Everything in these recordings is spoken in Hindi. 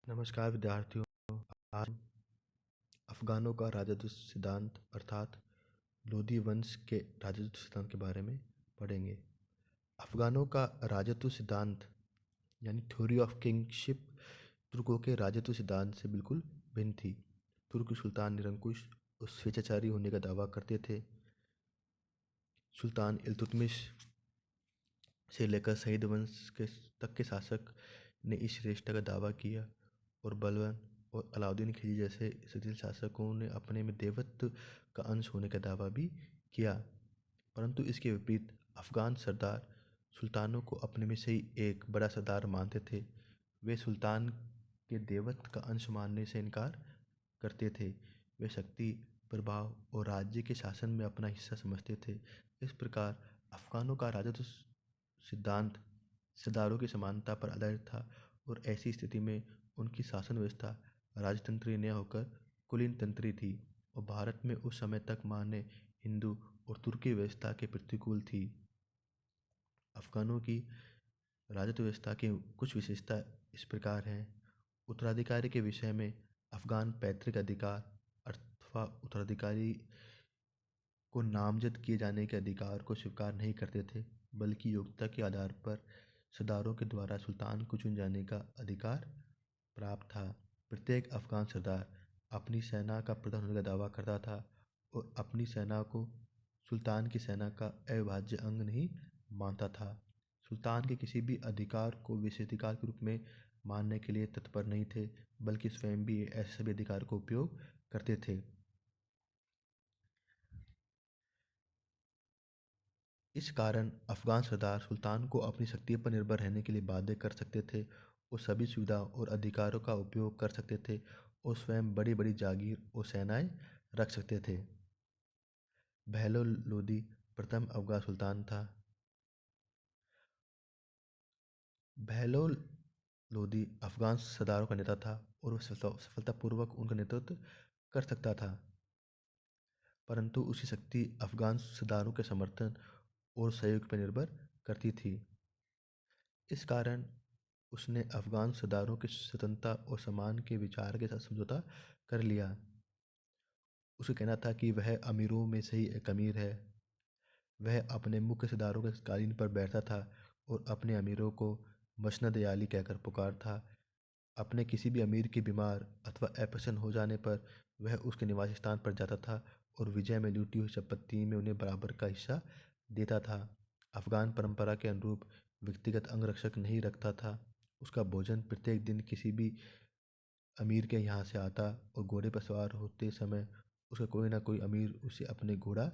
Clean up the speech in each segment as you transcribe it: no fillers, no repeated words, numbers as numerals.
नमस्कार विद्यार्थियों। आज हम अफ़गानों का राजत्व सिद्धांत अर्थात लोदी वंश के राजत्व सिद्धांत के बारे में पढ़ेंगे। अफ़गानों का राजत्व सिद्धांत यानी थ्योरी ऑफ किंगशिप तुर्कों के राजत्व सिद्धांत से बिल्कुल भिन्न थी। तुर्क सुल्तान निरंकुश और स्वेच्छाचारी होने का दावा करते थे। सुल्तान इल्तुतमिश से लेकर सईद वंश के तक के शासक ने इस श्रेष्ठता का दावा किया और बलबन और अलाउद्दीन खिलजी जैसे शिथिल शासकों ने अपने में देवत्व का अंश होने का दावा भी किया। परंतु इसके विपरीत अफ़गान सरदार सुल्तानों को अपने में से ही एक बड़ा सरदार मानते थे। वे सुल्तान के देवत्व का अंश मानने से इनकार करते थे। वे शक्ति, प्रभाव और राज्य के शासन में अपना हिस्सा समझते थे। इस प्रकार अफ़गानों का राजत्व सिद्धांत सरदारों की समानता पर आधारित था और ऐसी स्थिति में उनकी शासन व्यवस्था राजतंत्रीय न होकर कुलीन तंत्री थी और भारत में उस समय तक मान्य हिंदू और तुर्की व्यवस्था के प्रतिकूल थी। अफ़गानों की राजत्व व्यवस्था की कुछ विशेषता इस प्रकार हैं। उत्तराधिकारी के विषय में अफ़गान पैतृक अधिकार अथवा उत्तराधिकारी को नामजद किए जाने के अधिकार को स्वीकार नहीं करते थे, बल्कि योग्यता के आधार पर सरदारों के द्वारा सुल्तान को चुन जाने का अधिकार प्राप्त था। प्रत्येक अफ़गान सरदार अपनी सेना का प्रधान होने का दावा करता था और अपनी सेना को सुल्तान की सेना का अविभाज्य अंग नहीं मानता था। सुल्तान के किसी भी अधिकार को विशेषाधिकार के रूप में मानने के लिए तत्पर नहीं थे, बल्कि स्वयं भी ऐसे सभी अधिकार का उपयोग करते थे। इस कारण अफ़गान सरदार सुल्तान को अपनी शक्ति पर निर्भर रहने के लिए बाध्य कर सकते थे और सभी सुविधा और अधिकारों का उपयोग कर सकते थे और स्वयं बड़ी बड़ी जागीर और सेनाएं रख सकते थे। बहलोल लोदी प्रथम अफ़गान सुल्तान था। बहलोल लोदी अफ़गान सरदारों का नेता था और वह सफलतापूर्वक उनका नेतृत्व कर सकता था, परंतु उसकी शक्ति अफ़गान सरदारों के समर्थन और सहयोग पर निर्भर करती थी। इस कारण उसने अफ़गान सरदारों की स्वतंत्रता और सम्मान के विचार के साथ समझौता कर लिया। उसका कहना था कि वह अमीरों में से ही एक अमीर है। वह अपने मुख्य सरदारों के कालीन पर बैठता था और अपने अमीरों को मसनद याली कहकर पुकारता। अपने किसी भी अमीर के बीमार अथवा अप्रसन्न हो जाने पर वह उसके निवास स्थान पर जाता था और विजय में लूटी हुई संपत्ति में उन्हें बराबर का हिस्सा देता था। अफ़गान परंपरा के अनुरूप व्यक्तिगत अंगरक्षक नहीं रखता था। उसका भोजन प्रत्येक दिन किसी भी अमीर के यहाँ से आता और घोड़े पर सवार होते समय उसका कोई ना कोई अमीर उसे अपने घोड़ा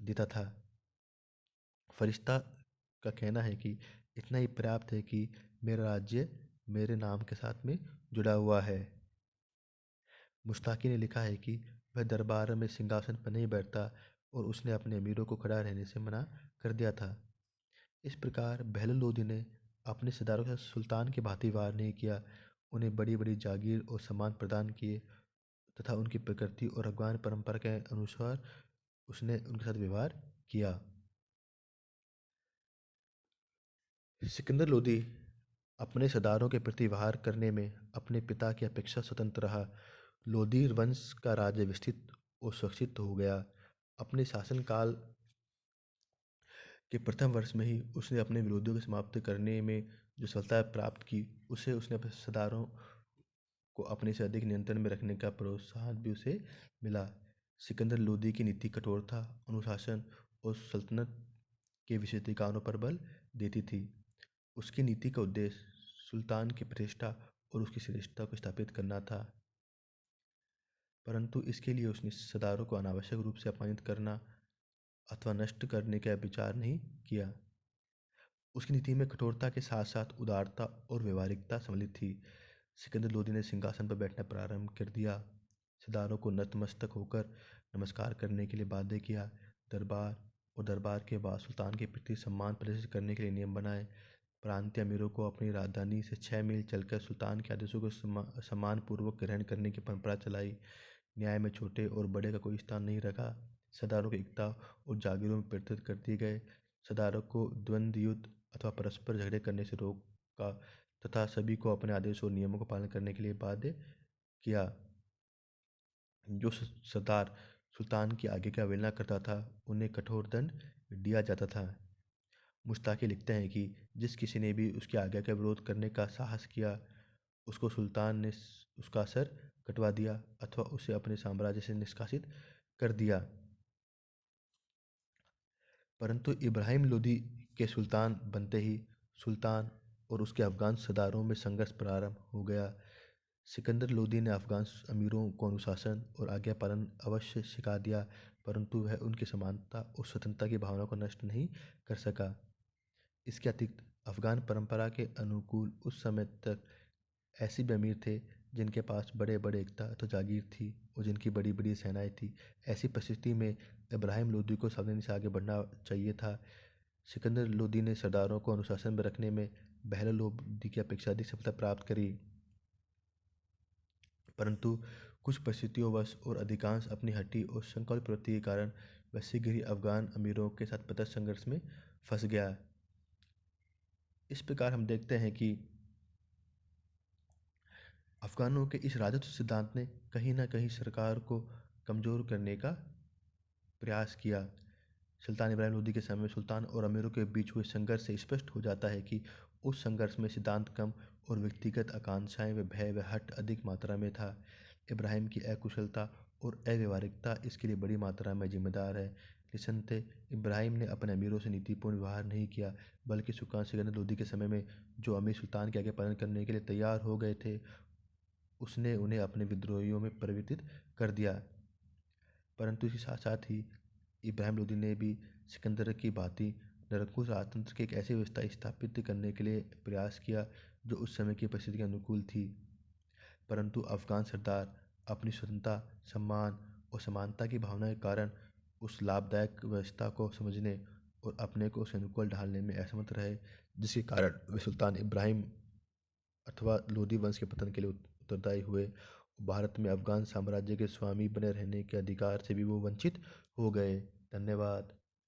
देता था। फरिश्ता का कहना है कि इतना ही पर्याप्त है कि मेरा राज्य मेरे नाम के साथ में जुड़ा हुआ है। मुश्ताकी ने लिखा है कि वह दरबार में सिंहासन पर नहीं बैठता और उसने अपने अमीरों को खड़ा रहने से मना कर दिया था। इस प्रकार बहलोल लोदी ने अपने सरदारों के साथ सुल्तान के भांति व्यवहार नहीं किया। उन्हें बड़ी बड़ी जागीर और सम्मान प्रदान किए तथा उनकी प्रकृति और अफ़गान परंपरा के अनुसार उसने उनके साथ व्यवहार किया। सिकंदर लोदी अपने सरदारों के प्रति व्यवहार करने में अपने पिता की अपेक्षा स्वतंत्र रहा। लोदी वंश का राज्य विस्तृत और सुरक्षित हो गया। अपने शासनकाल के प्रथम वर्ष में ही उसने अपने विरोधियों को समाप्त करने में जो सफलता प्राप्त की, उसे उसने अपने सरदारों को अपने से अधिक नियंत्रण में रखने का प्रोत्साहन भी उसे मिला। सिकंदर लोदी की नीति कठोरता, अनुशासन और सल्तनत के विशेषाधिकारों पर बल देती थी। उसकी नीति का उद्देश्य सुल्तान की प्रतिष्ठा और उसकी श्रेष्ठता को स्थापित करना था, परंतु इसके लिए उसने सरदारों को अनावश्यक रूप से अपमानित करना अथवा नष्ट करने का विचार नहीं किया। उसकी नीति में कठोरता के साथ साथ उदारता और व्यवहारिकता सम्मिलित थी। सिकंदर लोदी ने सिंहासन पर बैठना प्रारंभ कर दिया। सरदारों को नतमस्तक होकर नमस्कार करने के लिए बाध्य किया। दरबार के बाद सुल्तान के प्रति सम्मान प्रदर्शित करने के लिए नियम बनाए। प्रांतीय अमीरों को अपनी राजधानी से 6 मील चलकर सुल्तान के आदेशों को सम्मानपूर्वक ग्रहण करने की परंपरा चलाई। न्याय में छोटे और बड़े का कोई स्थान नहीं रखा। सरदारों की एकता और जागीरों में परिवर्तित कर दिए गए। सरदारों को द्वंद्व युद्ध अथवा परस्पर झगड़े करने से रोका तथा सभी को अपने आदेश और नियमों का पालन करने के लिए बाध्य किया। जो सरदार सुल्तान की आज्ञा की अवहेलना करता था उन्हें कठोर दंड दिया जाता था। मुश्ताकी लिखते हैं कि जिस किसी ने भी उसकी आज्ञा का विरोध करने का साहस किया उसको सुल्तान ने उसका सर कटवा दिया अथवा उसे अपने साम्राज्य से निष्कासित कर दिया। परंतु इब्राहिम लोदी के सुल्तान बनते ही सुल्तान और उसके अफगान सरदारों में संघर्ष प्रारंभ हो गया। सिकंदर लोदी ने अफगान अमीरों को अनुशासन और आज्ञा पालन अवश्य सिखा दिया, परंतु वह उनकी समानता और स्वतंत्रता की भावना को नष्ट नहीं कर सका। इसके अतिरिक्त अफगान परंपरा के अनुकूल उस समय तक ऐसे भी अमीर थे जिनके पास बड़े बड़े एकता तो जागीर थी और जिनकी बड़ी बड़ी सेनाएं थी। ऐसी परिस्थिति में इब्राहिम लोदी को सावधानी से आगे बढ़ना चाहिए था। सिकंदर लोदी ने सरदारों को अनुशासन में रखने में बहलोल लोदी की अपेक्षा अधिक सफलता प्राप्त करी, परंतु कुछ परिस्थितियों और अधिकांश अपनी हठी और संकल्प प्रवृत्ति के कारण वह शीघ्र ही अफगान अमीरों के साथ प्रत्यक्ष संघर्ष में फंस गया। इस प्रकार हम देखते हैं कि अफगानों के इस राजत्व सिद्धांत ने कहीं न कहीं सरकार को कमज़ोर करने का प्रयास किया। सुल्तान इब्राहिम लोदी के समय में सुल्तान और अमीरों के बीच हुए संघर्ष से स्पष्ट हो जाता है कि उस संघर्ष में सिद्धांत कम और व्यक्तिगत आकांक्षाएं व भय व हट अधिक मात्रा में था। इब्राहिम की अकुशलता और अव्यवहारिकता इसके लिए बड़ी मात्रा में जिम्मेदार है। निसंदेह इब्राहिम ने अपने अमीरों से नीतिपूर्ण व्यवहार नहीं किया, बल्कि सुल्तान सिकंदर लोदी के समय में जो अमीर सुल्तान के आगे पालन करने के लिए तैयार हो गए थे उसने उन्हें अपने विद्रोहियों में परिवर्तित कर दिया। परंतु इसके साथ साथ ही इब्राहिम लोदी ने भी सिकंदर की भांति निरंकुश राजतंत्र की एक ऐसी व्यवस्था स्थापित करने के लिए प्रयास किया जो उस समय की परिस्थिति के अनुकूल थी। परंतु अफगान सरदार अपनी स्वतंत्रता, सम्मान और समानता की भावना के कारण उस लाभदायक व्यवस्था को समझने और अपने को उसके अनुकूल ढालने में असमर्थ रहे, जिसके कारण वे सुल्तान इब्राहिम अथवा लोदी वंश के पतन के लिए उत्तरदायी हुए। भारत में अफगान साम्राज्य के स्वामी बने रहने के अधिकार से भी वो वंचित हो गए। धन्यवाद।